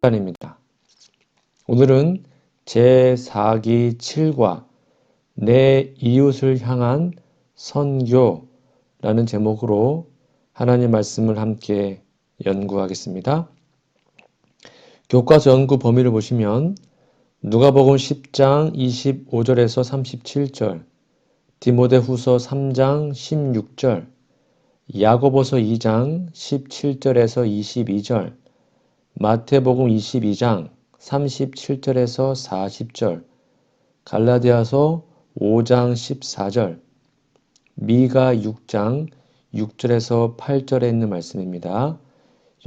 시간입니다. 오늘은 제4기 7과 내 이웃을 향한 선교라는 제목으로 하나님 말씀을 함께 연구하겠습니다. 교과서 연구 범위를 보시면 누가복음 10장 25절에서 37절, 디모데후서 3장 16절, 야고보서 2장 17절에서 22절, 마태복음 22장 37절에서 40절, 갈라디아서 5장 14절, 미가 6장 6절에서 8절에 있는 말씀입니다.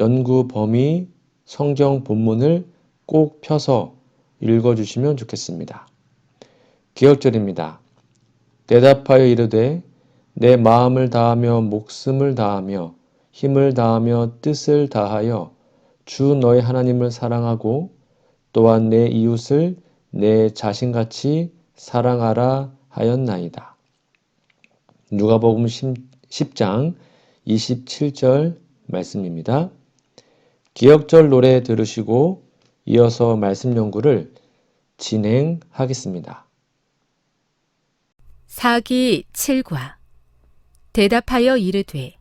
연구 범위 성경 본문을 꼭 펴서 읽어주시면 좋겠습니다. 기억절입니다. 대답하여 이르되 내 마음을 다하며 목숨을 다하며 힘을 다하며 뜻을 다하여 주 너의 하나님을 사랑하고 또한 내 이웃을 내 자신같이 사랑하라 하였나이다. 누가복음 10장 27절 말씀입니다. 기억절 노래 들으시고 이어서 말씀 연구를 진행하겠습니다. 사기 7과 대답하여 이르되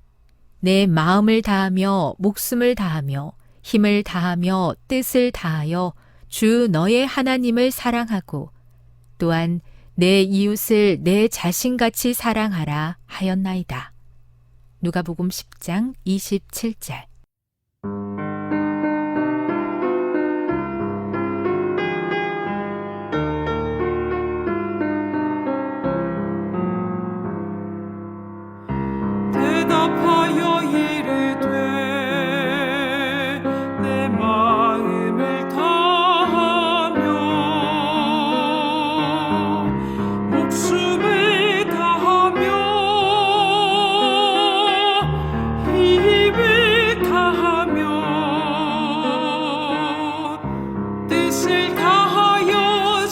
내 마음을 다하며 목숨을 다하며 힘을 다하며 뜻을 다하여 주 너의 하나님을 사랑하고 또한 내 이웃을 내 자신같이 사랑하라 하였나이다. 누가복음 10장 27절. 대답하여 이르되 내 마음을 다하며 목숨을 다하며 힘을 다하며 뜻을 다하여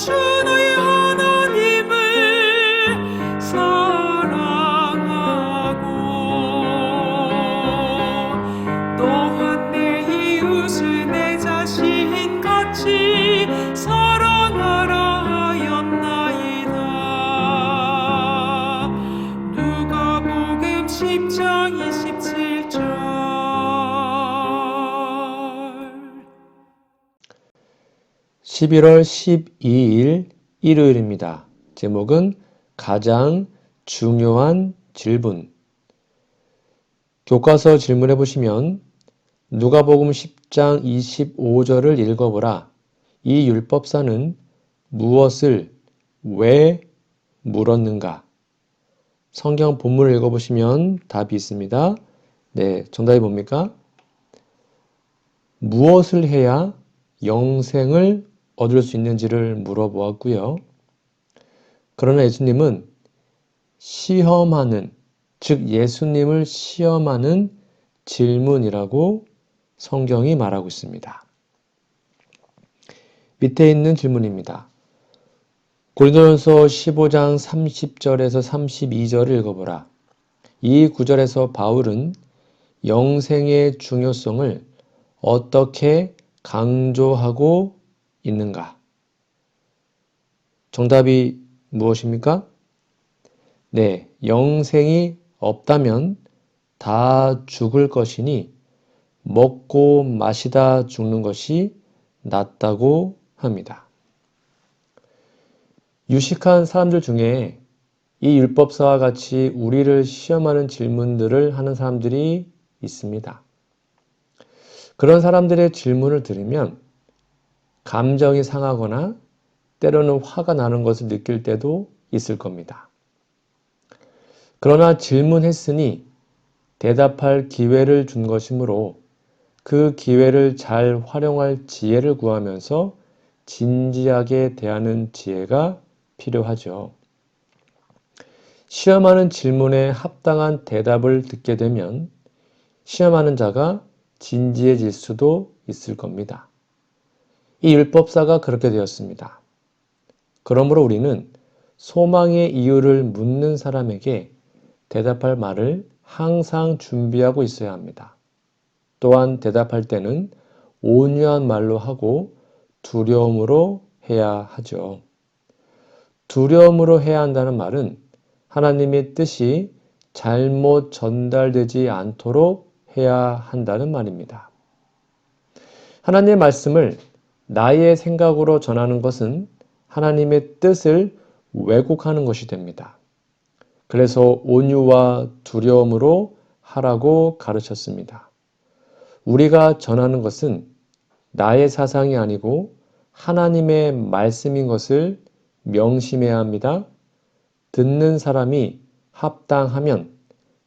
주 너의 하나님을 또한 내 이웃을 내 자신같이 사랑하라 하였나이다. 누가복음 10장 27절. 11월 12일 일요일입니다. 제목은 가장 중요한 질문. 교과서 질문해 보시면 누가복음 10장 25절을 읽어보라. 이 율법사는 무엇을 왜 물었는가? 성경 본문을 읽어보시면 답이 있습니다. 네, 정답이 뭡니까? 무엇을 해야 영생을 얻을 수 있는지를 물어보았고요. 그러나 예수님은 시험하는, 즉 예수님을 시험하는 질문이라고 성경이 말하고 있습니다. 밑에 있는 질문입니다. 고린도전서 15장 30절에서 32절을 읽어보라. 이 구절에서 바울은 영생의 중요성을 어떻게 강조하고 있는가? 정답이 무엇입니까? 네, 영생이 없다면 다 죽을 것이니 먹고 마시다 죽는 것이 낫다고 합니다. 유식한 사람들 중에 이 율법사와 같이 우리를 시험하는 질문들을 하는 사람들이 있습니다. 그런 사람들의 질문을 들으면 감정이 상하거나 때로는 화가 나는 것을 느낄 때도 있을 겁니다. 그러나 질문했으니 대답할 기회를 준 것이므로 그 기회를 잘 활용할 지혜를 구하면서 진지하게 대하는 지혜가 필요하죠. 시험하는 질문에 합당한 대답을 듣게 되면 시험하는 자가 진지해질 수도 있을 겁니다. 이 율법사가 그렇게 되었습니다. 그러므로 우리는 소망의 이유를 묻는 사람에게 대답할 말을 항상 준비하고 있어야 합니다. 또한 대답할 때는 온유한 말로 하고 두려움으로 해야 하죠. 두려움으로 해야 한다는 말은 하나님의 뜻이 잘못 전달되지 않도록 해야 한다는 말입니다. 하나님의 말씀을 나의 생각으로 전하는 것은 하나님의 뜻을 왜곡하는 것이 됩니다. 그래서 온유와 두려움으로 하라고 가르쳤습니다. 우리가 전하는 것은 나의 사상이 아니고 하나님의 말씀인 것을 명심해야 합니다. 듣는 사람이 합당하면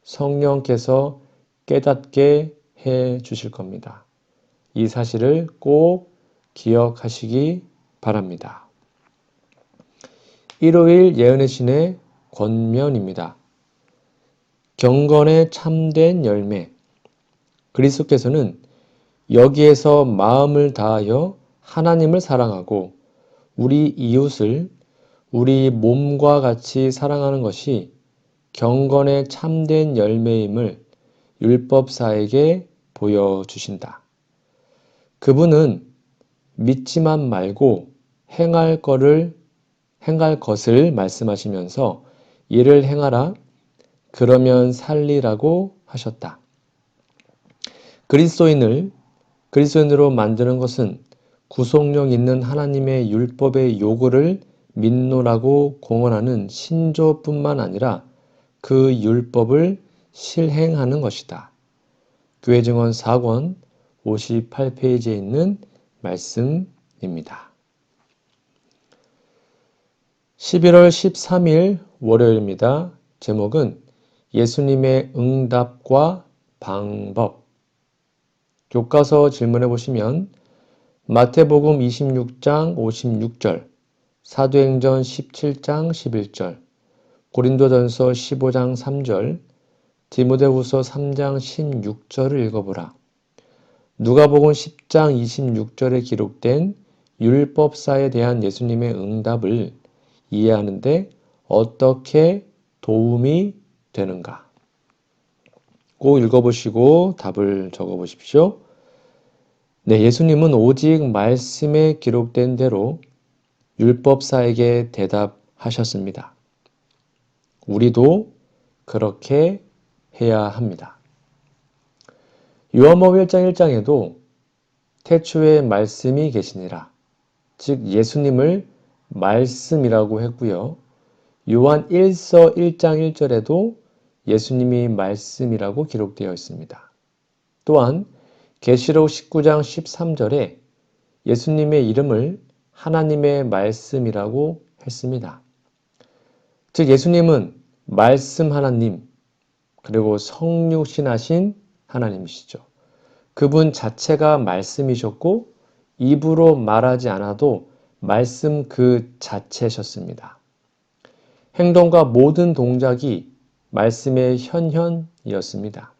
성령께서 깨닫게 해 주실 겁니다. 이 사실을 꼭 기억하시기 바랍니다. 일요일 예언의 신의 권면입니다. 경건의 참된 열매. 그리스도께서는 여기에서 마음을 다하여 하나님을 사랑하고 우리 이웃을 우리 몸과 같이 사랑하는 것이 경건의 참된 열매임을 율법사에게 보여주신다. 그분은 믿지만 말고 행할 것을 말씀하시면서 이를 행하라, 그러면 살리라고 하셨다. 그리스도인으로 만드는 것은 구속력 있는 하나님의 율법의 요구를 믿노라고 공언하는 신조뿐만 아니라 그 율법을 실행하는 것이다. 교회 증언 4권 58페이지에 있는 말씀입니다. 11월 13일 월요일입니다. 제목은 예수님의 응답과 방법. 교과서 질문해 보시면 마태복음 26장 56절, 사도행전 17장 11절, 고린도전서 15장 3절, 디모데후서 3장 16절을 읽어보라. 누가복음 10장 26절에 기록된 율법사에 대한 예수님의 응답을 이해하는데 어떻게 도움이 되는가? 꼭 읽어보시고 답을 적어보십시오. 네, 예수님은 오직 말씀에 기록된 대로 율법사에게 대답하셨습니다. 우리도 그렇게 해야 합니다. 요한복음 1장 1장에도 태초에 말씀이 계시니라, 즉 예수님을 말씀이라고 했고요. 요한 1서 1장 1절에도 예수님이 말씀이라고 기록되어 있습니다. 또한 계시록 19장 13절에 예수님의 이름을 하나님의 말씀이라고 했습니다. 즉 예수님은 말씀 하나님, 그리고 성육신하신 하나님이시죠. 그분 자체가 말씀이셨고 입으로 말하지 않아도 말씀 그 자체셨습니다. 행동과 모든 동작이 말씀의 현현이었습니다.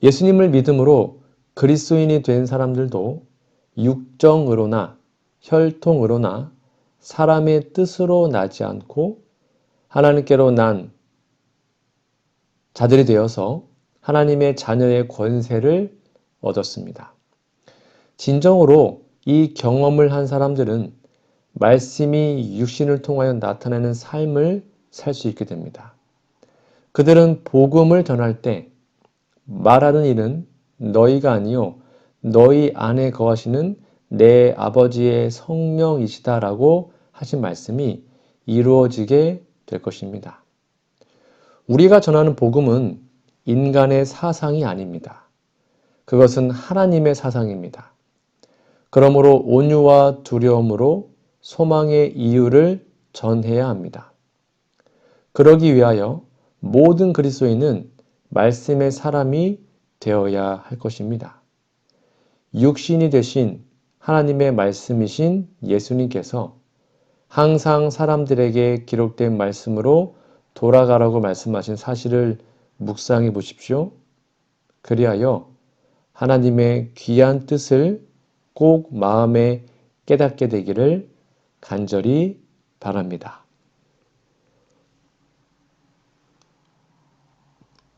예수님을 믿음으로 그리스도인이 된 사람들도 육정으로나 혈통으로나 사람의 뜻으로 나지 않고 하나님께로 난 자들이 되어서 하나님의 자녀의 권세를 얻었습니다. 진정으로 이 경험을 한 사람들은 말씀이 육신을 통하여 나타내는 삶을 살 수 있게 됩니다. 그들은 복음을 전할 때 말하는 이는 너희가 아니요 너희 안에 거하시는 내 아버지의 성령이시다라고 하신 말씀이 이루어지게 될 것입니다. 우리가 전하는 복음은 인간의 사상이 아닙니다. 그것은 하나님의 사상입니다. 그러므로 온유와 두려움으로 소망의 이유를 전해야 합니다. 그러기 위하여 모든 그리스도인은 말씀의 사람이 되어야 할 것입니다. 육신이 되신 하나님의 말씀이신 예수님께서 항상 사람들에게 기록된 말씀으로 돌아가라고 말씀하신 사실을 묵상해 보십시오. 그리하여 하나님의 귀한 뜻을 꼭 마음에 깨닫게 되기를 간절히 바랍니다.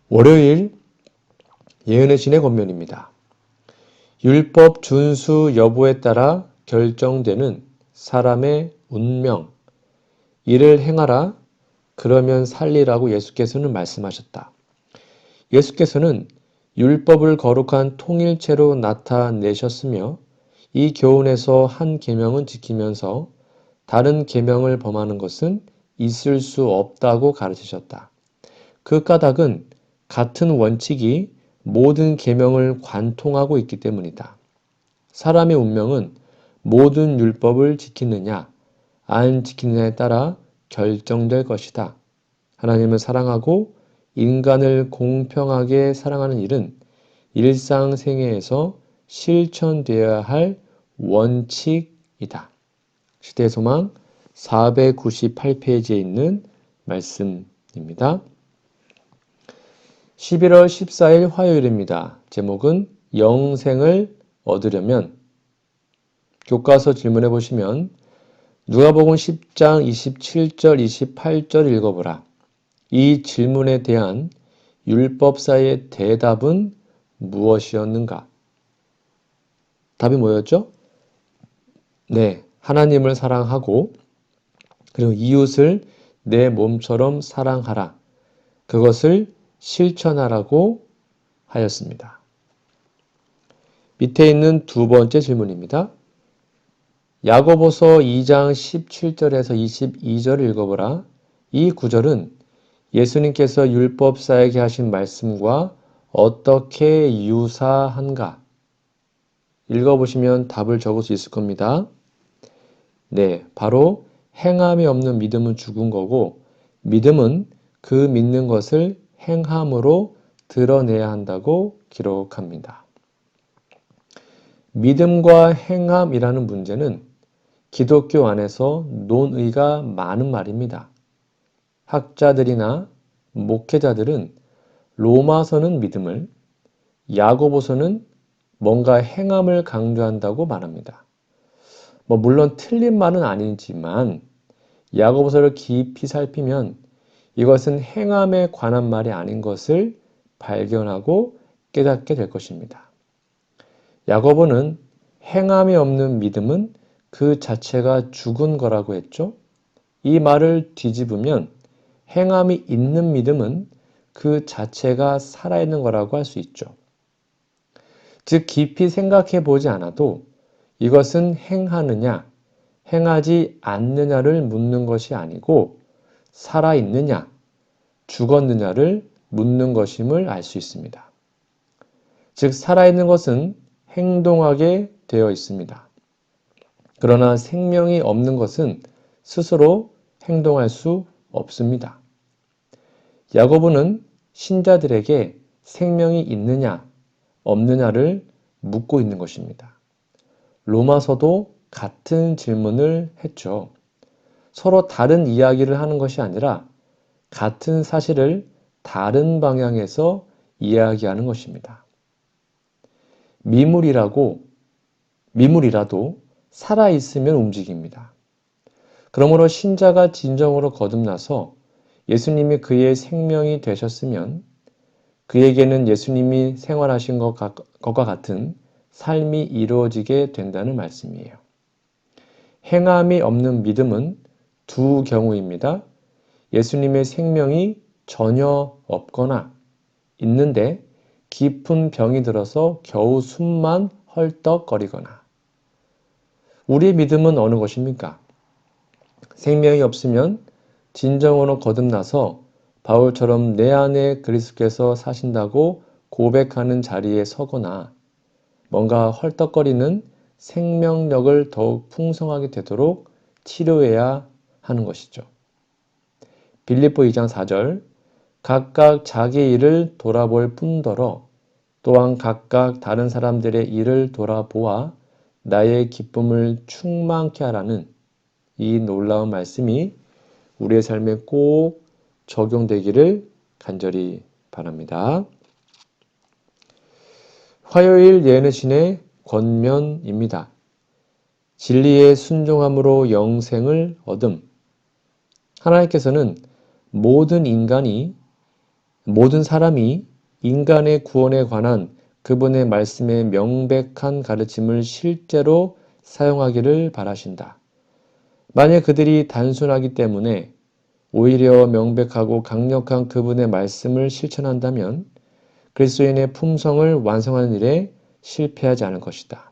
월요일 예언의 신의 권면입니다. 율법 준수 여부에 따라 결정되는 사람의 운명, 이를 행하라, 그러면 살리라고 예수께서는 말씀하셨다. 예수께서는 율법을 거룩한 통일체로 나타내셨으며 이 교훈에서 한 계명은 지키면서 다른 계명을 범하는 것은 있을 수 없다고 가르치셨다. 그 까닭은 같은 원칙이 모든 계명을 관통하고 있기 때문이다. 사람의 운명은 모든 율법을 지키느냐, 안 지키느냐에 따라 결정될 것이다. 하나님을 사랑하고 인간을 공평하게 사랑하는 일은 일상생애에서 실천되어야 할 원칙이다. 시대의 소망 498페이지에 있는 말씀입니다. 11월 14일 화요일입니다. 제목은 영생을 얻으려면. 교과서 질문해 보시면 누가복음 10장 27절 28절 읽어보라. 이 질문에 대한 율법사의 대답은 무엇이었는가? 답이 뭐였죠? 네, 하나님을 사랑하고 그리고 이웃을 내 몸처럼 사랑하라. 그것을 실천하라고 하였습니다. 밑에 있는 두 번째 질문입니다. 야고보서 2장 17절에서 22절을 읽어보라. 이 구절은 예수님께서 율법사에게 하신 말씀과 어떻게 유사한가? 읽어보시면 답을 적을 수 있을 겁니다. 네, 바로 행함이 없는 믿음은 죽은 거고 믿음은 그 믿는 것을 행함으로 드러내야 한다고 기록합니다. 믿음과 행함이라는 문제는 기독교 안에서 논의가 많은 말입니다. 학자들이나 목회자들은 로마서는 믿음을, 야고보서는 뭔가 행함을 강조한다고 말합니다. 물론 틀린 말은 아니지만 야고보서를 깊이 살피면 이것은 행함에 관한 말이 아닌 것을 발견하고 깨닫게 될 것입니다. 야고보는 행함이 없는 믿음은 그 자체가 죽은 거라고 했죠. 이 말을 뒤집으면 행함이 있는 믿음은 그 자체가 살아있는 거라고 할 수 있죠. 즉 깊이 생각해 보지 않아도 이것은 행하느냐, 행하지 않느냐를 묻는 것이 아니고 살아있느냐, 죽었느냐를 묻는 것임을 알 수 있습니다. 즉 살아있는 것은 행동하게 되어 있습니다. 그러나 생명이 없는 것은 스스로 행동할 수 없습니다. 야고보는 신자들에게 생명이 있느냐, 없느냐를 묻고 있는 것입니다. 로마서도 같은 질문을 했죠. 서로 다른 이야기를 하는 것이 아니라 같은 사실을 다른 방향에서 이야기하는 것입니다. 미물이라도 살아있으면 움직입니다. 그러므로 신자가 진정으로 거듭나서 예수님이 그의 생명이 되셨으면 그에게는 예수님이 생활하신 것과 같은 삶이 이루어지게 된다는 말씀이에요. 행함이 없는 믿음은 두 경우입니다. 예수님의 생명이 전혀 없거나 있는데 깊은 병이 들어서 겨우 숨만 헐떡거리거나. 우리의 믿음은 어느 것입니까? 생명이 없으면 진정으로 거듭나서 바울처럼 내 안에 그리스도께서 사신다고 고백하는 자리에 서거나 뭔가 헐떡거리는 생명력을 더욱 풍성하게 되도록 치료해야 하는 것이죠. 빌립보 2장 4절 각각 자기 일을 돌아볼 뿐더러 또한 각각 다른 사람들의 일을 돌아보아 나의 기쁨을 충만케 하라는 이 놀라운 말씀이 우리의 삶에 꼭 적용되기를 간절히 바랍니다. 화요일 예언의 권면입니다. 진리에 순종함으로 영생을 얻음. 하나님께서는 모든 사람이 인간의 구원에 관한 그분의 말씀의 명백한 가르침을 실제로 사용하기를 바라신다. 만약 그들이 단순하기 때문에 오히려 명백하고 강력한 그분의 말씀을 실천한다면 그리스도인의 품성을 완성하는 일에 실패하지 않을 것이다.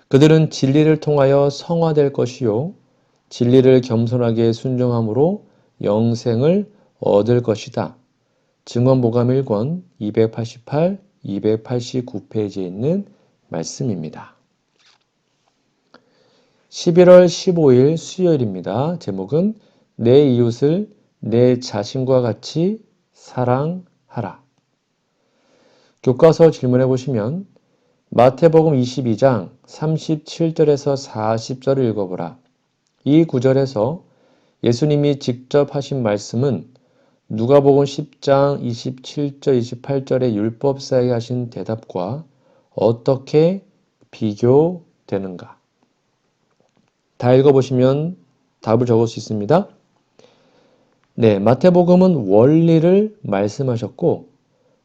그들은 진리를 통하여 성화될 것이요 진리를 겸손하게 순종함으로 영생을 얻을 것이다. 증언보감 1권 288, 289페이지에 있는 말씀입니다. 11월 15일 수요일입니다. 제목은 내 이웃을 내 자신과 같이 사랑하라. 교과서 질문해 보시면 마태복음 22장 37절에서 40절을 읽어보라. 이 구절에서 예수님이 직접 하신 말씀은 누가복음 10장 27절 28절의 율법사에게 하신 대답과 어떻게 비교되는가? 다 읽어보시면 답을 적을 수 있습니다. 네, 마태복음은 원리를 말씀하셨고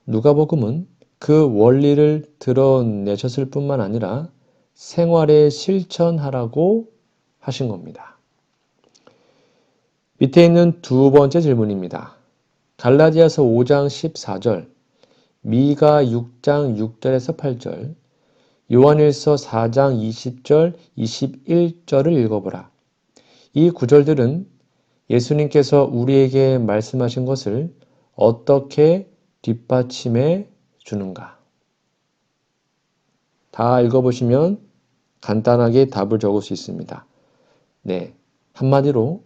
누가복음은 그 원리를 드러내셨을 뿐만 아니라 생활에 실천하라고 하신 겁니다. 밑에 있는 두 번째 질문입니다. 갈라디아서 5장 14절, 미가 6장 6절에서 8절, 요한일서 4장 20절, 21절을 읽어보라. 이 구절들은 예수님께서 우리에게 말씀하신 것을 어떻게 뒷받침해 주는가? 다 읽어보시면 간단하게 답을 적을 수 있습니다. 네, 한마디로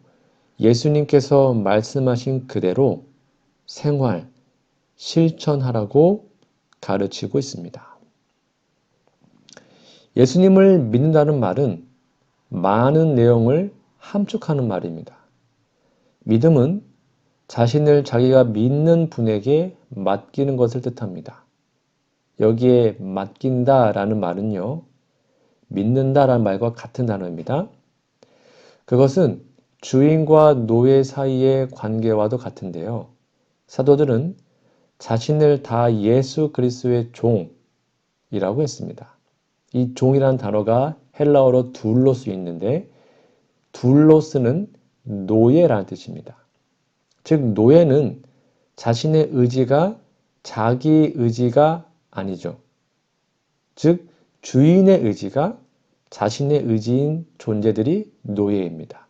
예수님께서 말씀하신 그대로 생활, 실천하라고 가르치고 있습니다. 예수님을 믿는다는 말은 많은 내용을 함축하는 말입니다. 믿음은 자신을 자기가 믿는 분에게 맡기는 것을 뜻합니다. 여기에 맡긴다라는 말은요, 믿는다라는 말과 같은 단어입니다. 그것은 주인과 노예 사이의 관계와도 같은데요. 사도들은 자신을 다 예수 그리스도의 종이라고 했습니다. 이 종이라는 단어가 헬라어로 둘로스 있는데 둘로스는 노예라는 뜻입니다. 즉 노예는 자신의 의지가 자기 의지가 아니죠. 즉 주인의 의지가 자신의 의지인 존재들이 노예입니다.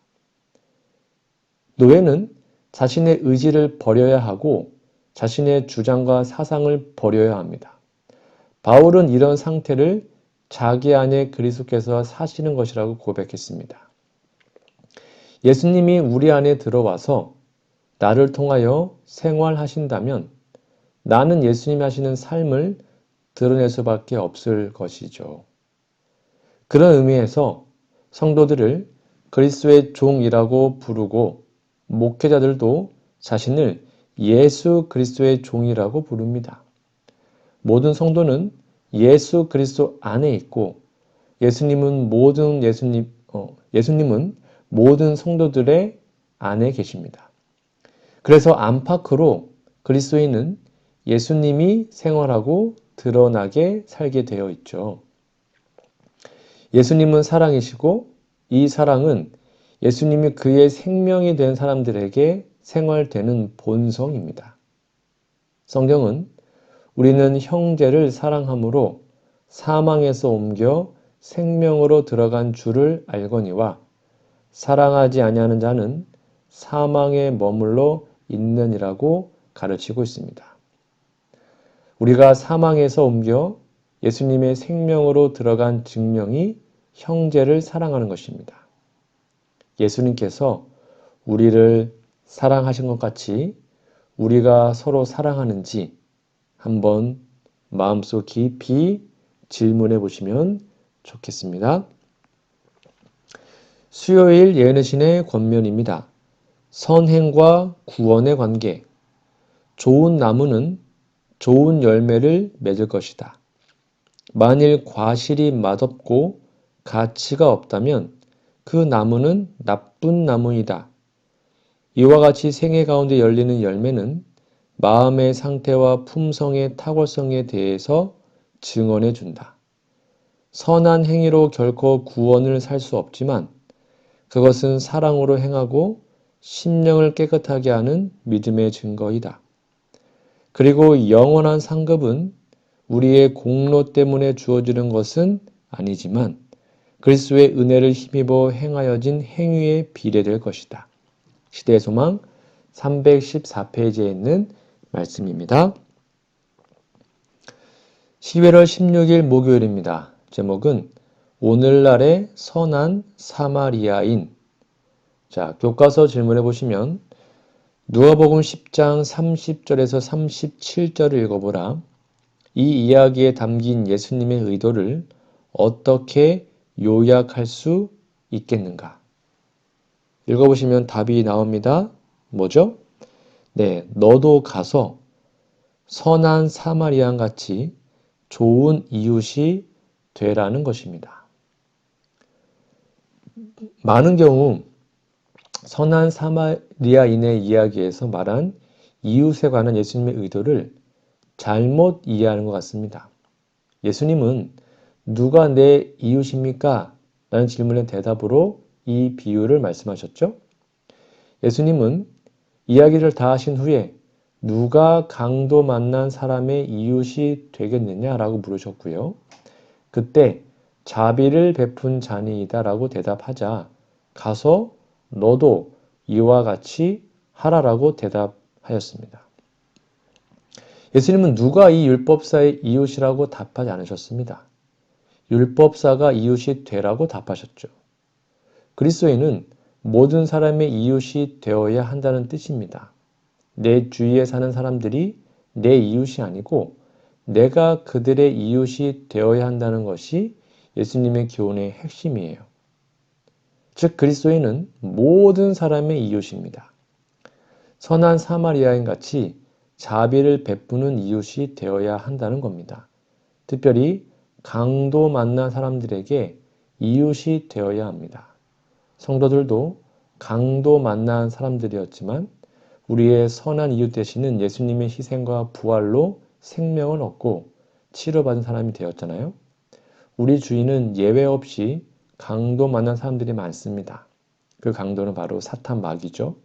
노예는 자신의 의지를 버려야 하고 자신의 주장과 사상을 버려야 합니다. 바울은 이런 상태를 자기 안에 그리스도께서 사시는 것이라고 고백했습니다. 예수님이 우리 안에 들어와서 나를 통하여 생활하신다면 나는 예수님이 하시는 삶을 드러낼 수밖에 없을 것이죠. 그런 의미에서 성도들을 그리스도의 종이라고 부르고 목회자들도 자신을 예수 그리스도의 종이라고 부릅니다. 모든 성도는 예수 그리스도 안에 있고 예수님은 모든 성도들의 안에 계십니다. 그래서 안팎으로 그리스도인은 예수님이 생활하고 드러나게 살게 되어 있죠. 예수님은 사랑이시고 이 사랑은 예수님이 그의 생명이 된 사람들에게 생활되는 본성입니다. 성경은 우리는 형제를 사랑함으로 사망에서 옮겨 생명으로 들어간 줄을 알거니와 사랑하지 아니하는 자는 사망에 머물러 있느니라고 가르치고 있습니다. 우리가 사망에서 옮겨 예수님의 생명으로 들어간 증명이 형제를 사랑하는 것입니다. 예수님께서 우리를 사랑하신 것 같이 우리가 서로 사랑하는지 한번 마음속 깊이 질문해 보시면 좋겠습니다. 수요일 예언의 신의 권면입니다. 선행과 구원의 관계. 좋은 나무는 좋은 열매를 맺을 것이다. 만일 과실이 맛없고 가치가 없다면 그 나무는 나쁜 나무이다. 이와 같이 생애 가운데 열리는 열매는 마음의 상태와 품성의 탁월성에 대해서 증언해 준다. 선한 행위로 결코 구원을 살 수 없지만 그것은 사랑으로 행하고 심령을 깨끗하게 하는 믿음의 증거이다. 그리고 영원한 상급은 우리의 공로 때문에 주어지는 것은 아니지만 그리스도의 은혜를 힘입어 행하여진 행위에 비례될 것이다. 시대의 소망 314페이지에 있는 말씀입니다. 11월 16일 목요일입니다. 제목은 오늘날의 선한 사마리아인. 자, 교과서 질문해 보시면 누가복음 10장 30절에서 37절을 읽어보라. 이 이야기에 담긴 예수님의 의도를 어떻게 요약할 수 있겠는가? 읽어보시면 답이 나옵니다. 뭐죠? 네, 너도 가서 선한 사마리안 같이 좋은 이웃이 되라는 것입니다. 많은 경우 선한 사마리아인의 이야기에서 말한 이웃에 관한 예수님의 의도를 잘못 이해하는 것 같습니다. 예수님은 누가 내 이웃입니까? 라는 질문의 대답으로 이 비유를 말씀하셨죠. 예수님은 이야기를 다 하신 후에 누가 강도 만난 사람의 이웃이 되겠느냐라고 물으셨고요. 그때 자비를 베푼 자니이다 라고 대답하자 가서 너도 이와 같이 하라라고 대답하였습니다. 예수님은 누가 이 율법사의 이웃이라고 답하지 않으셨습니다. 율법사가 이웃이 되라고 답하셨죠. 그리스도인은 모든 사람의 이웃이 되어야 한다는 뜻입니다. 내 주위에 사는 사람들이 내 이웃이 아니고 내가 그들의 이웃이 되어야 한다는 것이 예수님의 교훈의 핵심이에요. 즉 그리스도인은 모든 사람의 이웃입니다. 선한 사마리아인 같이 자비를 베푸는 이웃이 되어야 한다는 겁니다. 특별히 강도 만난 사람들에게 이웃이 되어야 합니다. 성도들도 강도 만난 사람들이었지만 우리의 선한 이웃 되시는 예수님의 희생과 부활로 생명을 얻고 치료받은 사람이 되었잖아요. 우리 주위는 예외 없이 강도 만난 사람들이 많습니다. 그 강도는 바로 사탄 마귀죠.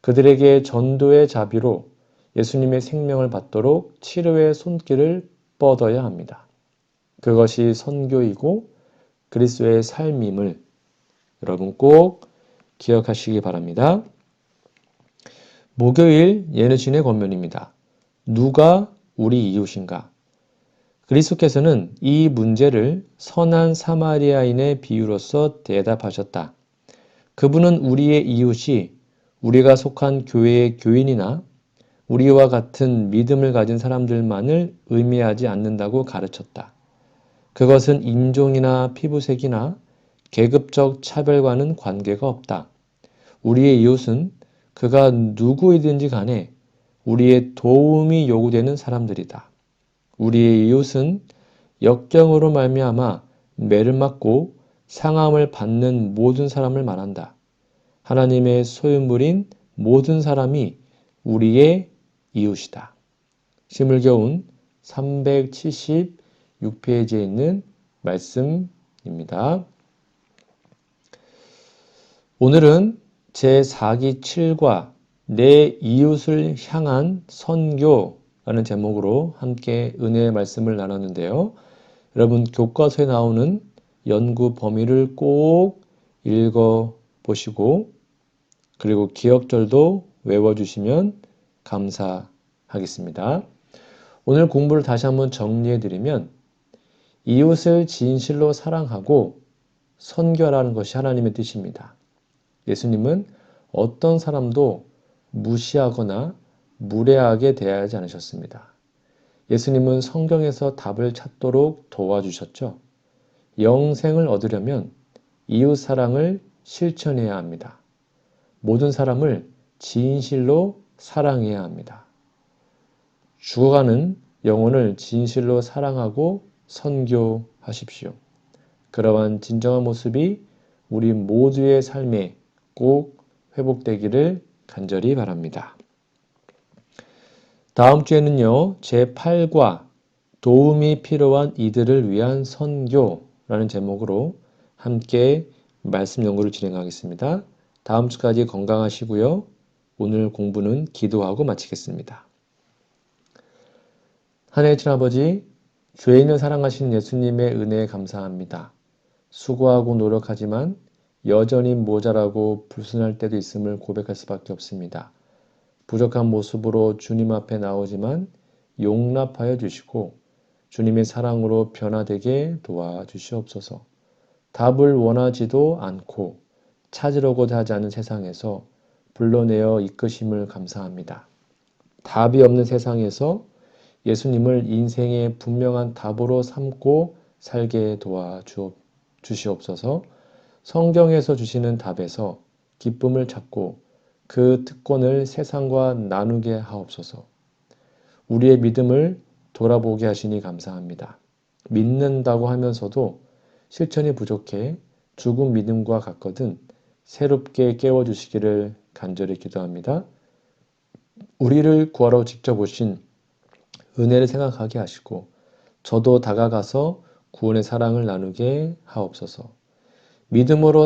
그들에게 전도의 자비로 예수님의 생명을 받도록 치료의 손길을 뻗어야 합니다. 그것이 선교이고 그리스도의 삶임을 여러분 꼭 기억하시기 바랍니다. 목요일 예능신의 권면입니다. 누가 우리 이웃인가? 그리스도께서는 이 문제를 선한 사마리아인의 비유로서 대답하셨다. 그분은 우리의 이웃이 우리가 속한 교회의 교인이나 우리와 같은 믿음을 가진 사람들만을 의미하지 않는다고 가르쳤다. 그것은 인종이나 피부색이나 계급적 차별과는 관계가 없다. 우리의 이웃은 그가 누구이든지 간에 우리의 도움이 요구되는 사람들이다. 우리의 이웃은 역경으로 말미암아 매를 맞고 상함을 받는 모든 사람을 말한다. 하나님의 소유물인 모든 사람이 우리의 이웃이다. 시물교훈 376페이지에 있는 말씀입니다. 오늘은 제4기 7과 내 이웃을 향한 선교라는 제목으로 함께 은혜의 말씀을 나눴는데요. 여러분 교과서에 나오는 연구 범위를 꼭 읽어보시고 그리고 기억절도 외워주시면 감사하겠습니다. 오늘 공부를 다시 한번 정리해드리면 이웃을 진실로 사랑하고 선교하라는 것이 하나님의 뜻입니다. 예수님은 어떤 사람도 무시하거나 무례하게 대하지 않으셨습니다. 예수님은 성경에서 답을 찾도록 도와주셨죠. 영생을 얻으려면 이웃 사랑을 실천해야 합니다. 모든 사람을 진실로 사랑해야 합니다. 죽어가는 영혼을 진실로 사랑하고 선교하십시오. 그러한 진정한 모습이 우리 모두의 삶에 꼭 회복되기를 간절히 바랍니다. 다음 주에는요, 제8과 도움이 필요한 이들을 위한 선교라는 제목으로 함께 말씀 연구를 진행하겠습니다. 다음 주까지 건강하시고요. 오늘 공부는 기도하고 마치겠습니다. 하나님 아버지, 죄인을 사랑하신 예수님의 은혜에 감사합니다. 수고하고 노력하지만 여전히 모자라고 불순할 때도 있음을 고백할 수밖에 없습니다. 부족한 모습으로 주님 앞에 나오지만 용납하여 주시고 주님의 사랑으로 변화되게 도와주시옵소서. 답을 원하지도 않고 찾으려고도 하지 않은 세상에서 불러내어 이끄심을 감사합니다. 답이 없는 세상에서 예수님을 인생의 분명한 답으로 삼고 살게 도와주시옵소서. 성경에서 주시는 답에서 기쁨을 찾고 그 특권을 세상과 나누게 하옵소서. 우리의 믿음을 돌아보게 하시니 감사합니다. 믿는다고 하면서도 실천이 부족해 죽은 믿음과 같거든 새롭게 깨워주시기를 간절히 기도합니다. 우리를 구하러 직접 오신 은혜를 생각하게 하시고 저도 다가가서 구원의 사랑을 나누게 하옵소서. 믿음으로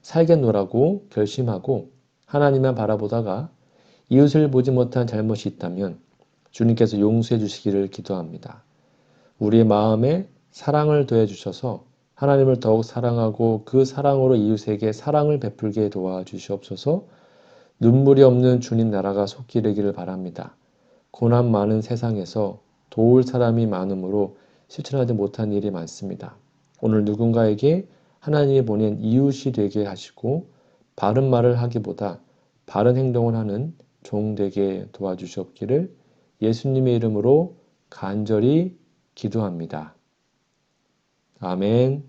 살겠노라고 결심하고 하나님만 바라보다가 이웃을 보지 못한 잘못이 있다면 주님께서 용서해 주시기를 기도합니다. 우리의 마음에 사랑을 더해 주셔서 하나님을 더욱 사랑하고 그 사랑으로 이웃에게 사랑을 베풀게 도와주시옵소서. 눈물이 없는 주님 나라가 속히 이르기를 바랍니다. 고난 많은 세상에서 도울 사람이 많으므로 실천하지 못한 일이 많습니다. 오늘 누군가에게 하나님이 보낸 이웃이 되게 하시고 바른 말을 하기보다 바른 행동을 하는 종 되게 도와주시옵기를 예수님의 이름으로 간절히 기도합니다. 아멘.